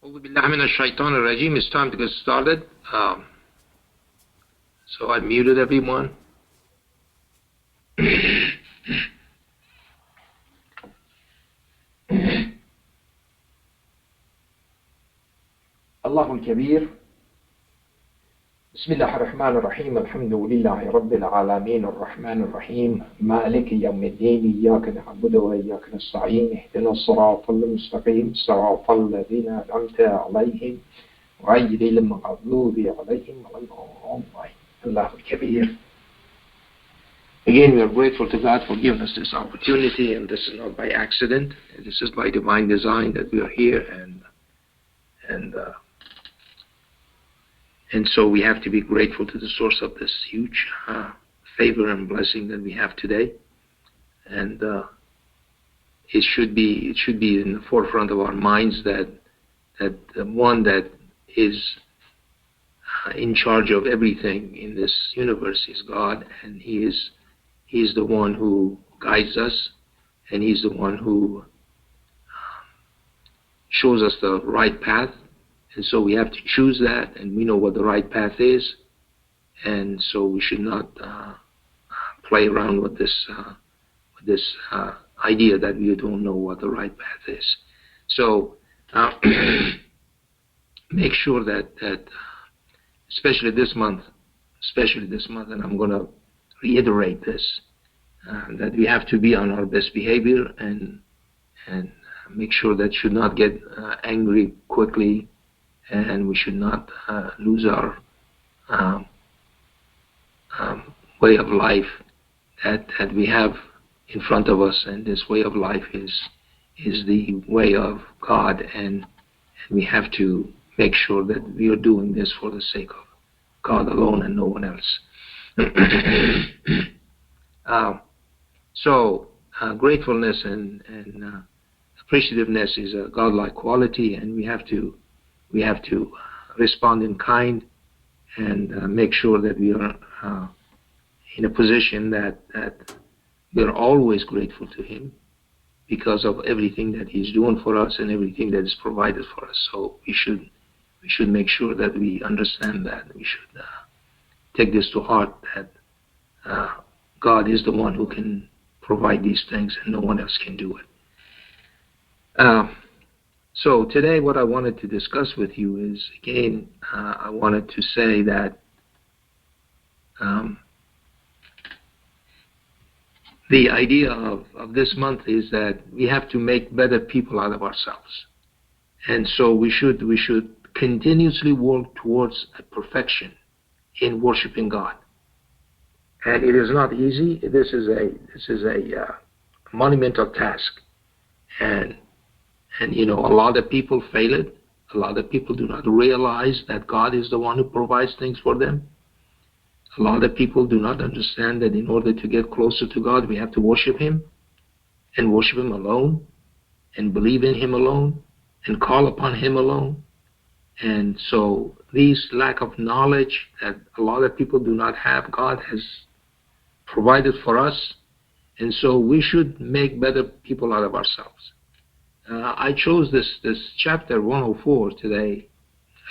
أعوذ بالله من الشيطان الرجيم. It's time to get started. So I muted everyone. الله الكبير. بسم الله الرحمن الرحيم. الحمد لله رب العالمين الرحمن الرحيم مالك يوم الدين. إياك نعبد وإياك نستعين. اهدنا الصراط المستقيم صراط الذين أنعمت عليهم غير المغضوب عليهم ولا الضالين. الله الكبير. Again, we are grateful to God for giving us this opportunity, and this is not by accident. This is by divine design that we are here, and so we have to be grateful to the source of this huge favor and blessing that we have today. And it should be in the forefront of our minds that the one that is in charge of everything in this universe is God, and He is the one who guides us, and He's the one who shows us the right path. And so we have to choose that, and we know what the right path is, and so we should not play around with this idea that we don't know what the right path is. So make sure that especially this month, and I'm going to reiterate this, that we have to be on our best behavior and make sure that should not get angry quickly. And we should not lose our way of life that we have in front of us. And this way of life is the way of God, and we have to make sure that we are doing this for the sake of God alone and no one else. Gratefulness and appreciativeness is a godlike quality, and we have to respond in kind and make sure that we are in a position that we are always grateful to Him because of everything that He's doing for us and everything that is provided for us. So we should make sure that we understand that. We should take this to heart, that God is the one who can provide these things and no one else can do it. So today what I wanted to discuss with you is, again, I wanted to say that the idea of this month is that we have to make better people out of ourselves. And so we should continuously work towards a perfection in worshiping God. And it is not easy. This is a monumental task. And you know, a lot of people fail it. A lot of people do not realize that God is the one who provides things for them. A lot of people do not understand that in order to get closer to God, we have to worship Him, and worship Him alone, and believe in Him alone, and call upon Him alone. And so these lack of knowledge that a lot of people do not have, God has provided for us. And so we should make better people out of ourselves. I chose this chapter 104 today,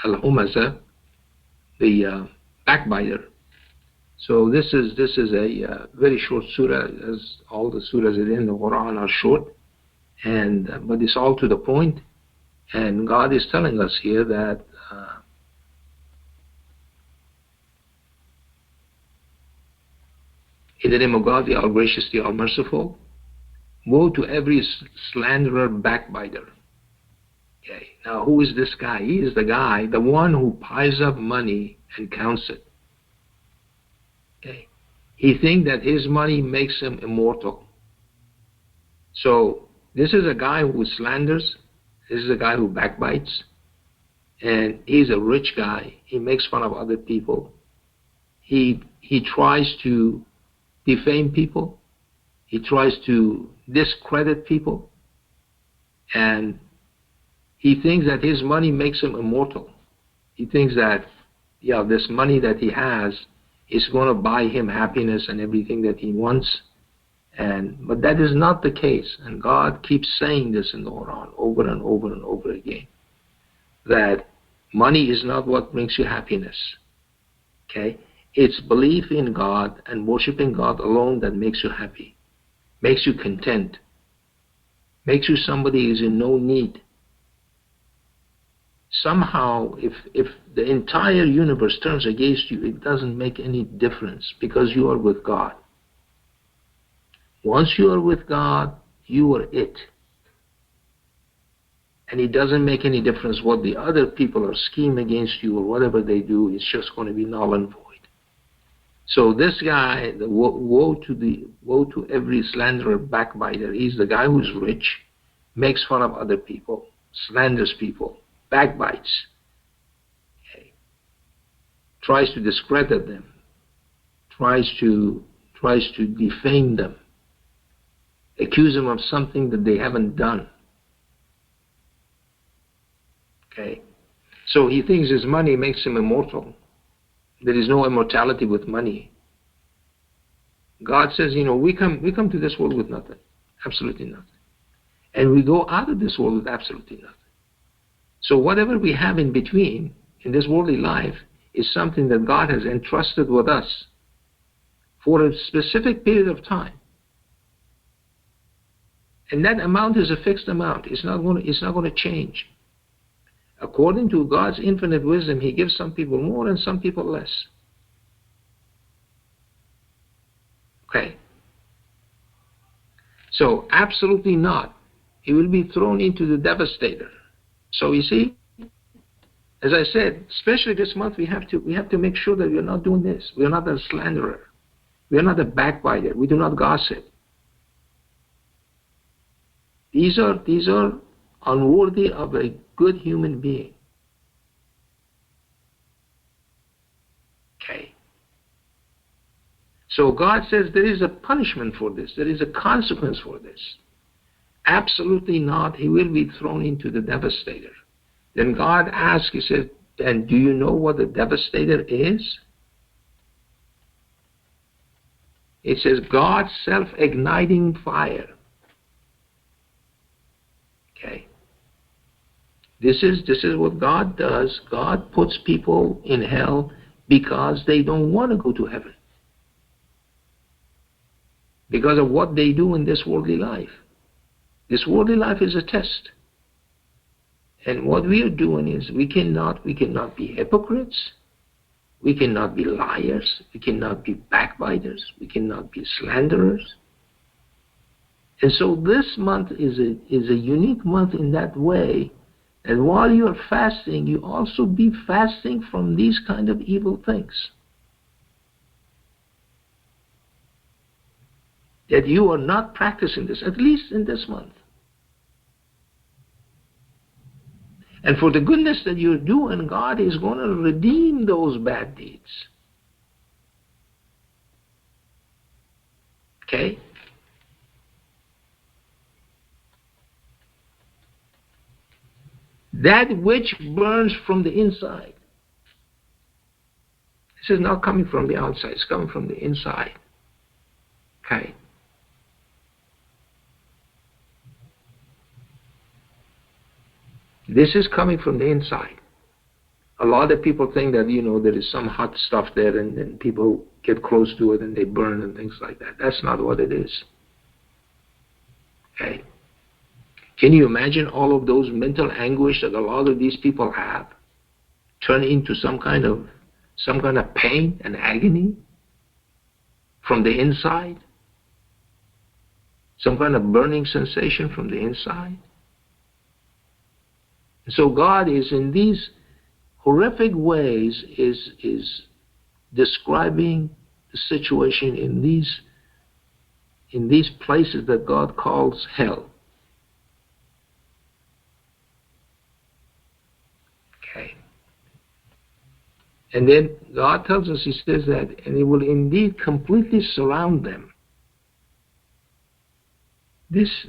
Al-Humaza, the Backbiter. So this is a very short surah, as all the surahs in the Quran are short, but it's all to the point. And God is telling us here that in the name of God, the All-Gracious, the All-Merciful, woe to every slanderer, backbiter. Okay. Now, who is this guy? He is the one who piles up money and counts it. Okay. He thinks that his money makes him immortal. So this is a guy who slanders. This is a guy who backbites. And he's a rich guy. He makes fun of other people. He tries to defame people. He tries to discredit people, and he thinks that his money makes him immortal. He thinks that, this money that he has is going to buy him happiness and everything that he wants, but that is not the case. And God keeps saying this in the Quran over and over and over again. that money is not what brings you happiness. Okay? It's belief in God and worshiping God alone that makes you happy, makes you content, makes you somebody who is in no need. Somehow, if the entire universe turns against you, it doesn't make any difference because you are with God. Once you are with God, you are it. And it doesn't make any difference what the other people are scheming against you or whatever they do, it's just going to be null and void. So this guy, the woe to every slanderer, backbiter, he's the guy who's rich, makes fun of other people, slanders people, backbites, okay, tries to discredit them, tries to defame them, accuse them of something that they haven't done. Okay, so he thinks his money makes him immortal. There is no immortality with money. God says, we come to this world with nothing, absolutely nothing. And we go out of this world with absolutely nothing. So whatever we have in between, in this worldly life, is something that God has entrusted with us for a specific period of time. And that amount is a fixed amount. It's not going to change. According to God's infinite wisdom, He gives some people more and some people less. Okay. So absolutely not. He will be thrown into the devastator. So you see, as I said, especially this month, we have to make sure that we are not doing this. We are not a slanderer. We are not a backbiter. We do not gossip. These are unworthy of a good human being. Okay. So God says there is a punishment for this. There is a consequence for this. Absolutely not. He will be thrown into the devastator. Then God asks, He said, and do you know what the devastator is? It says God's self-igniting fire. Okay. This is what God does. God puts people in hell because they don't want to go to heaven. Because of what they do in this worldly life. This worldly life is a test. And what we are doing is we cannot be hypocrites. We cannot be liars. We cannot be backbiters. We cannot be slanderers. And so this month is a unique month in that way. And while you are fasting, you also be fasting from these kind of evil things. That you are not practicing this, at least in this month. And for the goodness that you're doing, God is going to redeem those bad deeds. Okay? That which burns from the inside. This is not coming from the outside, it's coming from the inside. Okay? This is coming from the inside. A lot of people think that, there is some hot stuff there and then people get close to it and they burn and things like that. That's not what it is. Okay? Can you imagine all of those mental anguish that a lot of these people have turn into some kind of pain and agony from the inside? Some kind of burning sensation from the inside? So God is in these horrific ways is describing the situation in these places that God calls hell. Okay. And then God tells us, He says that, and He will indeed completely surround them. This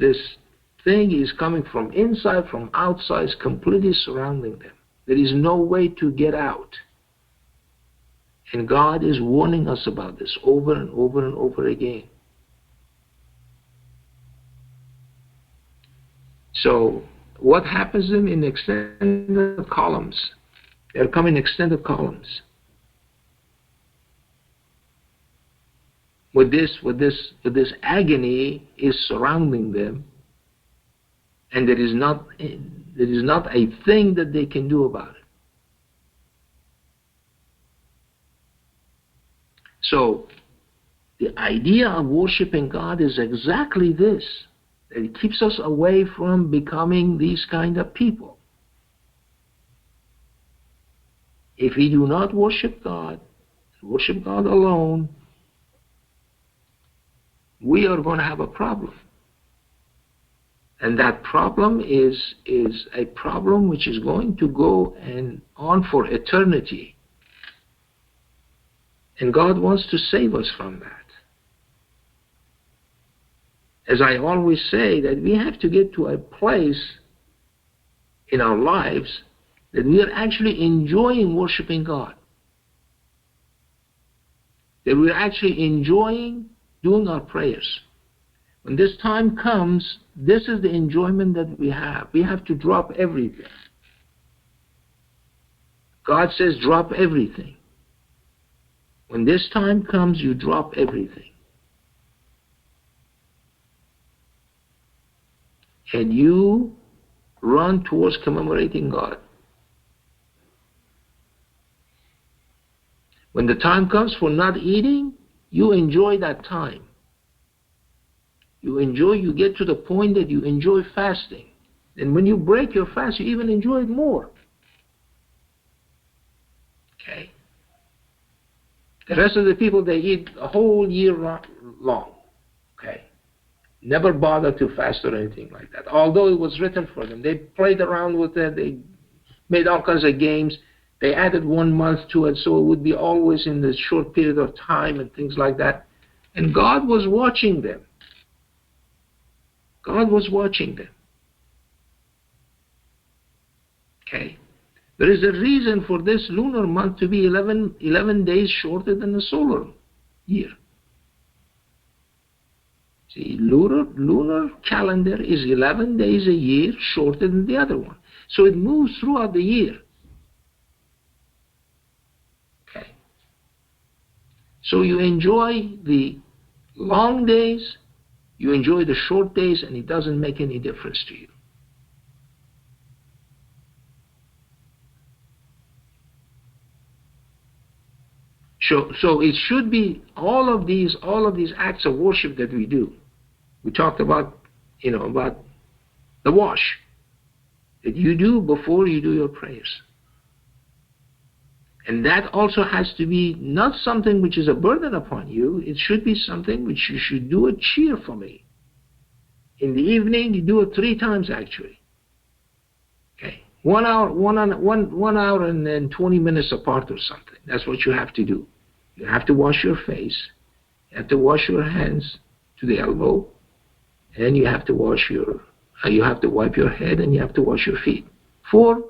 thing is coming from inside, from outside, is completely surrounding them. There is no way to get out. And God is warning us about this over and over and over again. So what happens to them in extended columns? They're coming in extended columns. With this agony is surrounding them, and there is not a thing that they can do about it. So the idea of worshiping God is exactly this, that it keeps us away from becoming these kind of people. If we do not worship God alone, we are going to have a problem. And that problem is a problem which is going to go on for eternity. And God wants to save us from that. As I always say, that we have to get to a place in our lives that we are actually enjoying worshiping God. That we're actually enjoying doing our prayers. When this time comes, this is the enjoyment that we have. We have to drop everything. God says drop everything. When this time comes, you drop everything. And you run towards commemorating God. When the time comes for not eating, you enjoy that time. You get to the point that you enjoy fasting. And when you break your fast, you even enjoy it more. Okay? The rest of the people, they eat a whole year long. Okay? Never bother to fast or anything like that. Although it was written for them. They played around with it. They made all kinds of games. They added 1 month to it, so it would be always in this short period of time and things like that. And God was watching them. God was watching them. Okay? There is a reason for this lunar month to be 11 days shorter than the solar year. See, lunar calendar is 11 days a year shorter than the other one. So it moves throughout the year. Okay. So you enjoy the long days, you enjoy the short days, and it doesn't make any difference to you. So it should be all of these acts of worship that we do. We talked about the wash that you do before you do your prayers. And that also has to be not something which is a burden upon you. It should be something which you should do it cheerfully. In the evening, you do it 3 times actually. Okay, 1 hour, 1 hour and then 20 minutes apart or something. That's what you have to do. You have to wash your face. You have to wash your hands to the elbow, and you have to wash you have to wipe your head, and you have to wash your feet. 4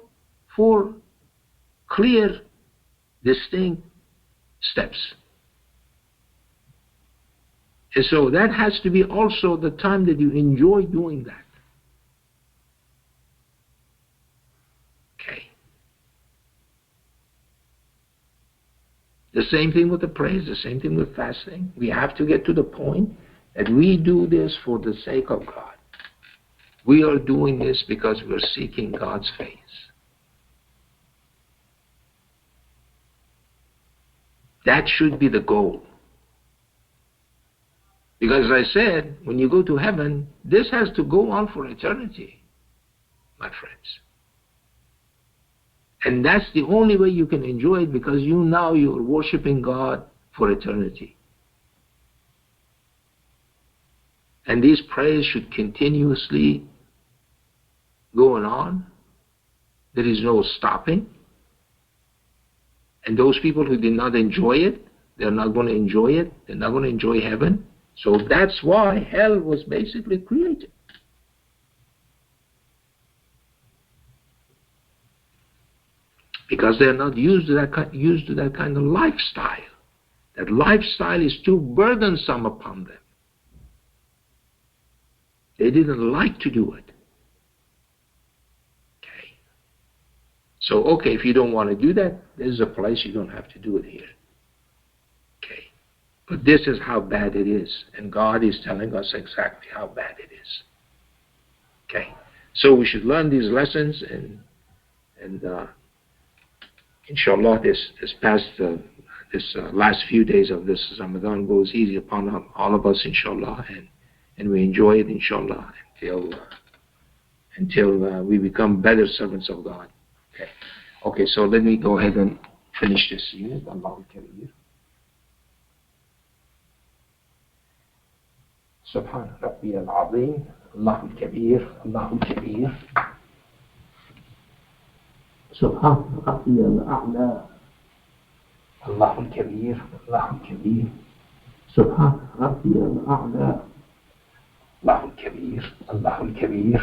clear, distinct steps. And so that has to be also the time that you enjoy doing that. Okay. The same thing with the praise, the same thing with fasting. We have to get to the point that we do this for the sake of God. We are doing this because we're seeking God's face. That should be the goal. Because as I said, when you go to heaven, this has to go on for eternity, my friends. And that's the only way you can enjoy it, because you're worshiping God for eternity. And these prayers should continuously go on. There is no stopping. And those people who did not enjoy it, they're not going to enjoy it. They're not going to enjoy heaven. So that's why hell was basically created. Because they're not used to that kind of lifestyle. That lifestyle is too burdensome upon them. They didn't like to do it. So, okay, if you don't want to do that, this is a place you don't have to do it here. Okay. But this is how bad it is. And God is telling us exactly how bad it is. Okay. So we should learn these lessons, and inshallah, this last few days of this Ramadan goes easy upon all of us, inshallah, and we enjoy it, inshallah, until we become better servants of God. Okay. Okay, so let me go ahead and finish this unit. Allahu Kabir. Subhan Rabbi al-Azim. Allahu Kabir. Allahu Kabir. Subhan Rabbi al-A'la. Allahu Kabir. Allahu Kabir. Subhan Rabbi al-A'la. Allahu Kabir. Allahu Kabir.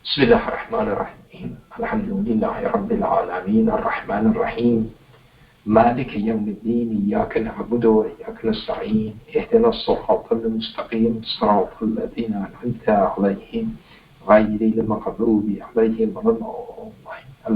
بسم الله الرحمن الرحيم الحمد لله رب العالمين الرحمن الرحيم مالك يوم الدين إياك نعبد وإياك نستعين اهدنا الصراط المستقيم صراط الذين أنعمت عليهم غير المغضوب عليهم ولا